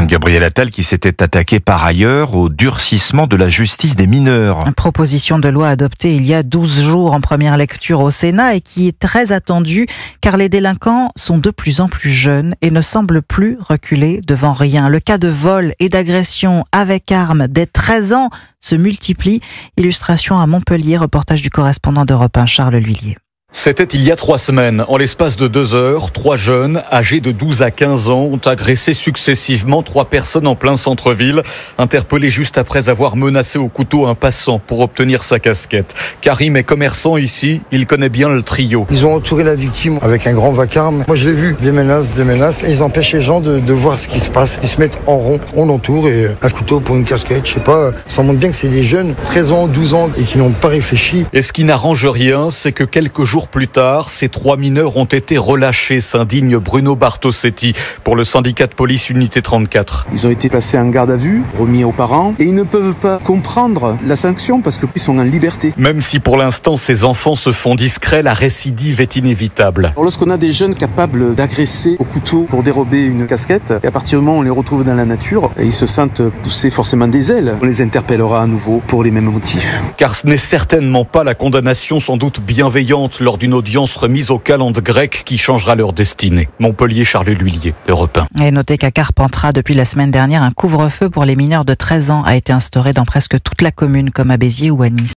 Gabriel Attal qui s'était attaqué par ailleurs au durcissement de la justice des mineurs. Une proposition de loi adoptée il y a 12 jours en première lecture au Sénat et qui est très attendue car les délinquants sont de plus en plus jeunes et ne semblent plus reculer devant rien. Le cas de vol et d'agression avec arme dès 13 ans se multiplie. Illustration à Montpellier, reportage du correspondant d'Europe 1, Charles L'Huillier. C'était il y a 3 semaines. En l'espace de 2 heures, 3 jeunes âgés de 12 à 15 ans ont agressé successivement 3 personnes en plein centre-ville, interpellés juste après avoir menacé au couteau un passant pour obtenir sa casquette. Karim est commerçant ici, il connaît bien le trio. Ils ont entouré la victime avec un grand vacarme. Moi je l'ai vu, des menaces, et ils empêchent les gens de voir ce qui se passe. Ils se mettent en rond, on l'entoure et un couteau pour une casquette, je sais pas. Ça montre bien que c'est des jeunes, 13 ans, 12 ans, et qui n'ont pas réfléchi. Et ce qui n'arrange rien, c'est que quelques jours plus tard, ces 3 mineurs ont été relâchés, s'indigne Bruno Bartosetti pour le syndicat de police Unité 34. Ils ont été placés en garde à vue, remis aux parents, et ils ne peuvent pas comprendre la sanction parce qu'ils sont en liberté. Même si pour l'instant ces enfants se font discrets, la récidive est inévitable. Alors, lorsqu'on a des jeunes capables d'agresser au couteau pour dérober une casquette, et à partir du moment où on les retrouve dans la nature, ils se sentent pousser forcément des ailes. On les interpellera à nouveau pour les mêmes motifs. Car ce n'est certainement pas la condamnation sans doute bienveillante lors d'une audience remise au calende grec qui changera leur destinée. Montpellier, Charles L'Huillier, Europe 1. Et notez qu'à Carpentras, depuis la semaine dernière, un couvre-feu pour les mineurs de 13 ans a été instauré dans presque toute la commune, comme à Béziers ou à Nice.